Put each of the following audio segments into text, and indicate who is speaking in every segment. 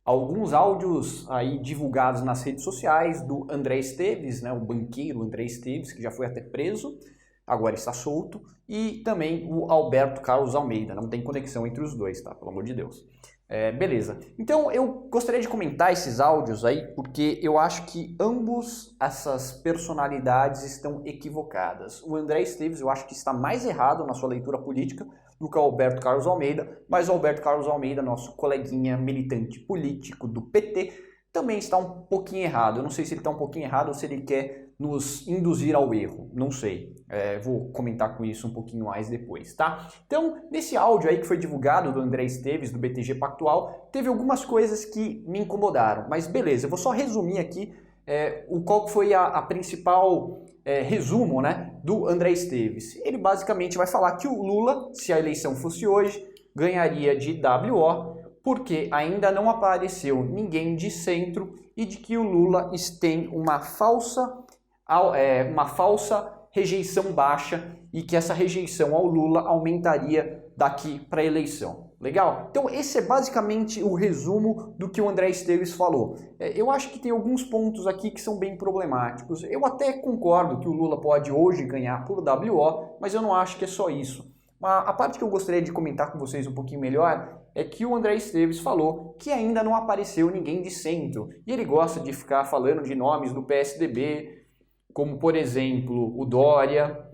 Speaker 1: alguns áudios aí divulgados nas redes sociais do André Esteves, né, o banqueiro André Esteves, que já foi até preso, agora está solto, e também o Alberto Carlos Almeida. Não tem conexão entre os dois, tá? Pelo amor de Deus. Beleza. Então eu gostaria de comentar esses áudios aí, porque eu acho que ambos essas personalidades estão equivocadas. O André Esteves eu acho que está mais errado na sua leitura política do que o Alberto Carlos Almeida, mas o Alberto Carlos Almeida, nosso coleguinha militante político do PT, também está um pouquinho errado. Eu não sei se ele está um pouquinho errado ou se ele quer nos induzir ao erro, não sei. Vou comentar com isso um pouquinho mais depois, tá? Então, nesse áudio aí que foi divulgado do André Esteves, do BTG Pactual, teve algumas coisas que me incomodaram, mas beleza, eu vou só resumir aqui qual foi a principal resumo, né, do André Esteves. Ele basicamente vai falar que o Lula, se a eleição fosse hoje, ganharia de WO, porque ainda não apareceu ninguém de centro e de que o Lula tem uma falsa rejeição baixa e que essa rejeição ao Lula aumentaria daqui para a eleição. Legal? Então esse é basicamente o resumo do que o André Esteves falou. Eu acho que tem alguns pontos aqui que são bem problemáticos. Eu até concordo que o Lula pode hoje ganhar por WO, mas eu não acho que é só isso. A parte que eu gostaria de comentar com vocês um pouquinho melhor é que o André Esteves falou que ainda não apareceu ninguém de centro. E ele gosta de ficar falando de nomes do PSDB, como por exemplo o Dória,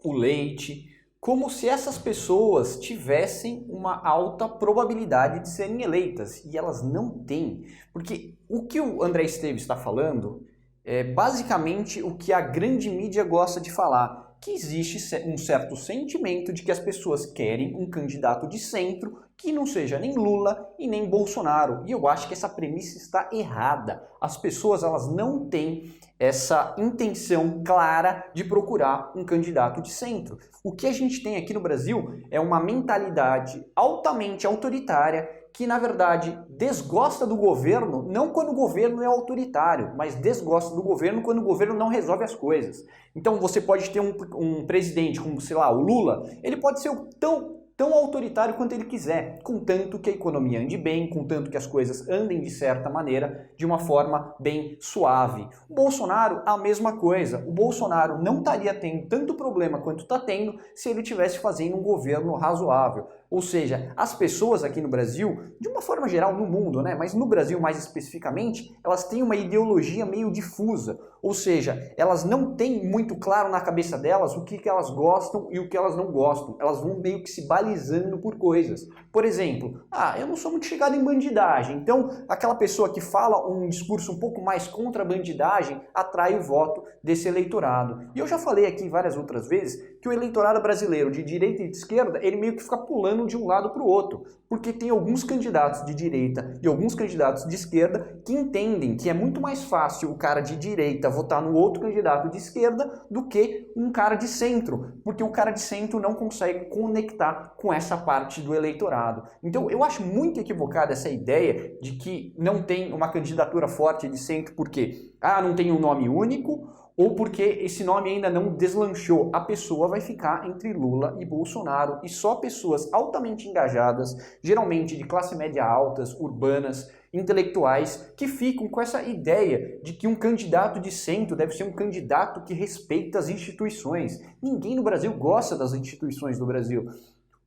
Speaker 1: o Leite, como se essas pessoas tivessem uma alta probabilidade de serem eleitas, e elas não têm. Porque o que o André Esteves está falando é basicamente o que a grande mídia gosta de falar, que existe um certo sentimento de que as pessoas querem um candidato de centro que não seja nem Lula e nem Bolsonaro. E eu acho que essa premissa está errada. As pessoas elas não têm essa intenção clara de procurar um candidato de centro. O que a gente tem aqui no Brasil é uma mentalidade altamente autoritária que, na verdade, desgosta do governo, não quando o governo é autoritário, mas desgosta do governo quando o governo não resolve as coisas. Então você pode ter um presidente como, sei lá, o Lula, ele pode ser tão autoritário quanto ele quiser, contanto que a economia ande bem, contanto que as coisas andem de certa maneira, de uma forma bem suave. O Bolsonaro, a mesma coisa. O Bolsonaro não estaria tendo tanto problema quanto está tendo se ele estivesse fazendo um governo razoável. Ou seja, as pessoas aqui no Brasil, de uma forma geral no mundo, né, mas no Brasil mais especificamente, elas têm uma ideologia meio difusa. Ou seja, elas não têm muito claro na cabeça delas o que elas gostam e o que elas não gostam. Elas vão meio que se balizando por coisas. Por exemplo, eu não sou muito chegado em bandidagem, então aquela pessoa que fala um discurso um pouco mais contra a bandidagem atrai o voto desse eleitorado. E eu já falei aqui várias outras vezes que o eleitorado brasileiro de direita e de esquerda, ele meio que fica pulando de um lado para o outro, porque tem alguns candidatos de direita e alguns candidatos de esquerda que entendem que é muito mais fácil o cara de direita votar no outro candidato de esquerda do que um cara de centro, porque o cara de centro não consegue conectar com essa parte do eleitorado. Então eu acho muito equivocada essa ideia de que não tem uma candidatura forte de centro porque não tem um nome único ou porque esse nome ainda não deslanchou. A pessoa vai ficar entre Lula e Bolsonaro e só pessoas altamente engajadas, geralmente de classe média altas, urbanas, intelectuais, que ficam com essa ideia de que um candidato de centro deve ser um candidato que respeita as instituições. Ninguém no Brasil gosta das instituições do Brasil.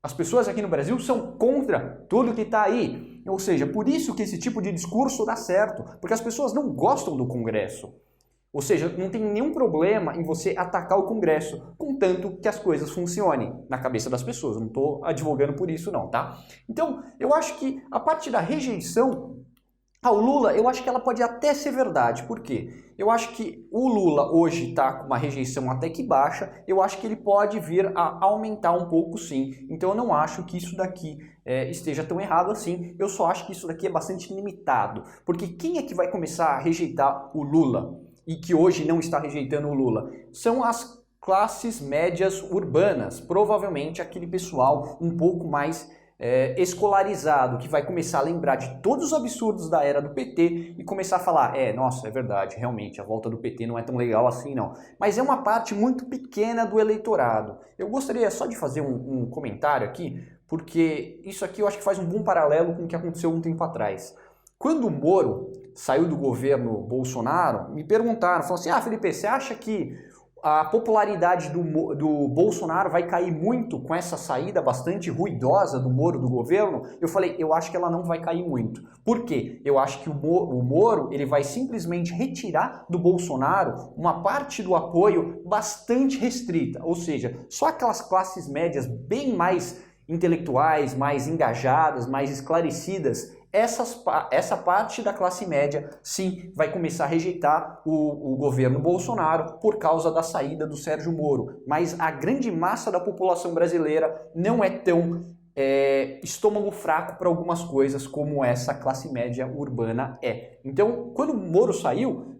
Speaker 1: As pessoas aqui no Brasil são contra tudo que está aí. Ou seja, por isso que esse tipo de discurso dá certo, porque as pessoas não gostam do Congresso. Ou seja, não tem nenhum problema em você atacar o Congresso, contanto que as coisas funcionem na cabeça das pessoas. Eu não estou advogando por isso não, tá? Então, eu acho que a parte da rejeição ao Lula, eu acho que ela pode até ser verdade. Por quê? Eu acho que o Lula hoje está com uma rejeição até que baixa, eu acho que ele pode vir a aumentar um pouco sim. Então eu não acho que isso daqui esteja tão errado assim, eu só acho que isso daqui é bastante limitado. Porque quem é que vai começar a rejeitar o Lula? E que hoje não está rejeitando o Lula? São as classes médias urbanas, provavelmente aquele pessoal um pouco mais escolarizado, que vai começar a lembrar de todos os absurdos da era do PT e começar a falar, nossa, é verdade, realmente, a volta do PT não é tão legal assim não. Mas é uma parte muito pequena do eleitorado. Eu gostaria só de fazer um comentário aqui, porque isso aqui eu acho que faz um bom paralelo com o que aconteceu um tempo atrás. Quando o Moro saiu do governo Bolsonaro, me perguntaram, falaram assim, Felipe, você acha que a popularidade do Bolsonaro vai cair muito com essa saída bastante ruidosa do Moro do governo? Eu falei, eu acho que ela não vai cair muito. Por quê? Eu acho que o Moro ele vai simplesmente retirar do Bolsonaro uma parte do apoio bastante restrita, ou seja, só aquelas classes médias bem mais intelectuais, mais engajadas, mais esclarecidas, essa parte da classe média, sim, vai começar a rejeitar o governo Bolsonaro por causa da saída do Sérgio Moro. Mas a grande massa da população brasileira não é tão estômago fraco para algumas coisas como essa classe média urbana é. Então, quando o Moro saiu,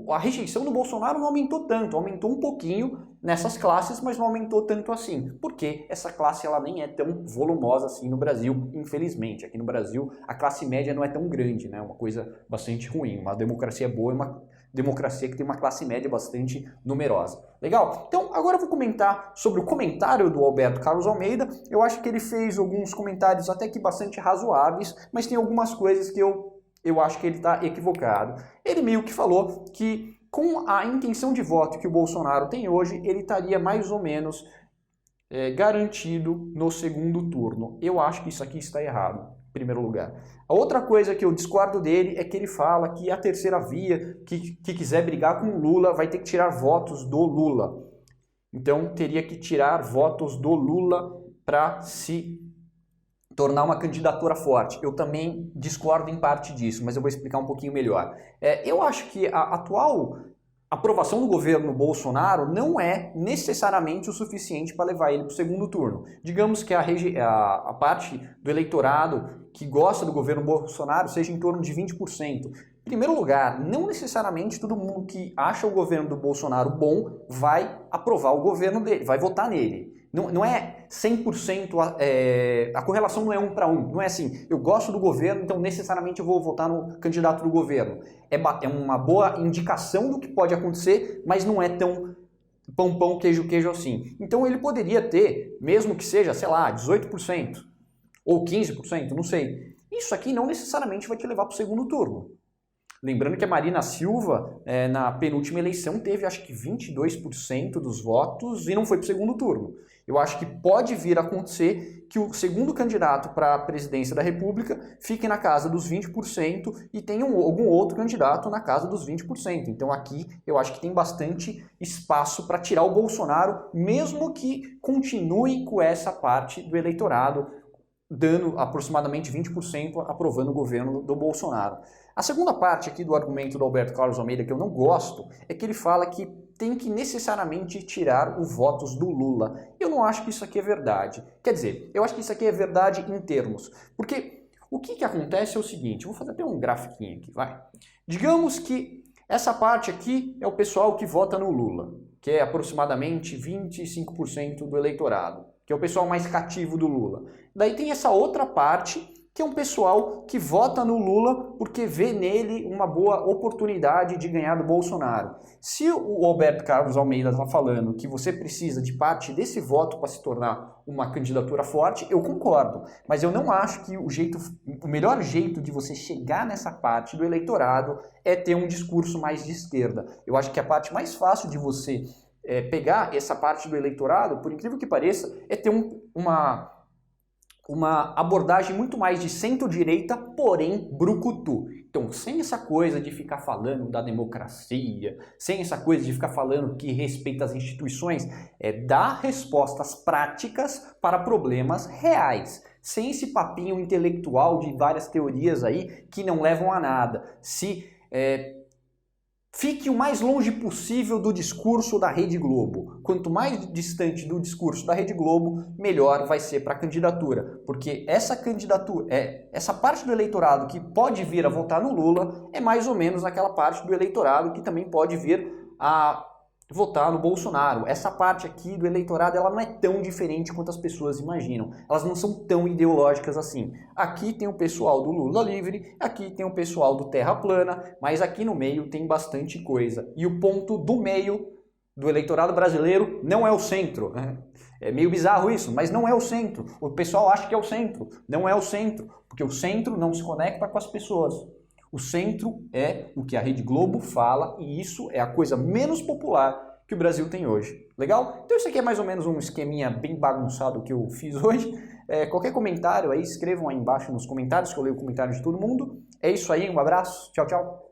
Speaker 1: a rejeição do Bolsonaro não aumentou tanto, aumentou um pouquinho nessas classes, mas não aumentou tanto assim, porque essa classe ela nem é tão volumosa assim no Brasil, infelizmente. Aqui no Brasil, a classe média não é tão grande, né? Uma coisa bastante ruim. Uma democracia boa é uma democracia que tem uma classe média bastante numerosa. Legal? Então, agora eu vou comentar sobre o comentário do Alberto Carlos Almeida. Eu acho que ele fez alguns comentários até que bastante razoáveis, mas tem algumas coisas que eu acho que ele está equivocado. Ele meio que falou que com a intenção de voto que o Bolsonaro tem hoje, ele estaria mais ou menos garantido no segundo turno. Eu acho que isso aqui está errado, em primeiro lugar. A outra coisa que eu discordo dele é que ele fala que a terceira via, que quiser brigar com o Lula, vai ter que tirar votos do Lula. Então, teria que tirar votos do Lula para se tornar uma candidatura forte. Eu também discordo em parte disso, mas eu vou explicar um pouquinho melhor. Eu acho que a atual aprovação do governo Bolsonaro não é necessariamente o suficiente para levar ele para o segundo turno. Digamos que a parte do eleitorado que gosta do governo Bolsonaro seja em torno de 20%. Em primeiro lugar, não necessariamente todo mundo que acha o governo do Bolsonaro bom vai aprovar o governo dele, vai votar nele. Não é 100%, a correlação não é 1 para 1. Não é assim, eu gosto do governo, então necessariamente eu vou votar no candidato do governo. É uma boa indicação do que pode acontecer, mas não é tão pão, queijo assim. Então ele poderia ter, mesmo que seja, sei lá, 18% ou 15%, não sei. Isso aqui não necessariamente vai te levar para o segundo turno. Lembrando que a Marina Silva, na penúltima eleição, teve acho que 22% dos votos e não foi para o segundo turno. Eu acho que pode vir a acontecer que o segundo candidato para a presidência da República fique na casa dos 20% e tenha algum outro candidato na casa dos 20%. Então aqui eu acho que tem bastante espaço para tirar o Bolsonaro, mesmo que continue com essa parte do eleitorado, dando aproximadamente 20% aprovando o governo do Bolsonaro. A segunda parte aqui do argumento do Alberto Carlos Almeida, que eu não gosto, é que ele fala que tem que necessariamente tirar os votos do Lula. Eu não acho que isso aqui é verdade. Quer dizer, eu acho que isso aqui é verdade em termos. Porque o que acontece é o seguinte, eu vou fazer até um grafiquinho aqui, vai. Digamos que essa parte aqui é o pessoal que vota no Lula, que é aproximadamente 25% do eleitorado, que é o pessoal mais cativo do Lula. Daí tem essa outra parte, que é um pessoal que vota no Lula porque vê nele uma boa oportunidade de ganhar do Bolsonaro. Se o Alberto Carlos Almeida está falando que você precisa de parte desse voto para se tornar uma candidatura forte, eu concordo. Mas eu não acho que o melhor jeito de você chegar nessa parte do eleitorado é ter um discurso mais de esquerda. Eu acho que a parte mais fácil de você pegar essa parte do eleitorado, por incrível que pareça, é ter uma abordagem muito mais de centro-direita, porém brucutu. Então, sem essa coisa de ficar falando da democracia, sem essa coisa de ficar falando que respeita as instituições, dar respostas práticas para problemas reais. Sem esse papinho intelectual de várias teorias aí que não levam a nada. Fique o mais longe possível do discurso da Rede Globo. Quanto mais distante do discurso da Rede Globo, melhor vai ser para a candidatura. Porque essa parte do eleitorado que pode vir a votar no Lula é mais ou menos aquela parte do eleitorado que também pode vir a votar no Bolsonaro. Essa parte aqui do eleitorado ela não é tão diferente quanto as pessoas imaginam. Elas não são tão ideológicas assim. Aqui tem o pessoal do Lula livre, aqui tem o pessoal do Terra plana, mas aqui no meio tem bastante coisa. E o ponto do meio do eleitorado brasileiro não é o centro. É meio bizarro isso, mas não é o centro. O pessoal acha que é o centro. Não é o centro, porque o centro não se conecta com as pessoas. O centro é o que a Rede Globo fala e isso é a coisa menos popular que o Brasil tem hoje. Legal? Então isso aqui é mais ou menos um esqueminha bem bagunçado que eu fiz hoje. Qualquer comentário aí, escrevam aí embaixo nos comentários, que eu leio o comentário de todo mundo. É isso aí, um abraço, tchau, tchau.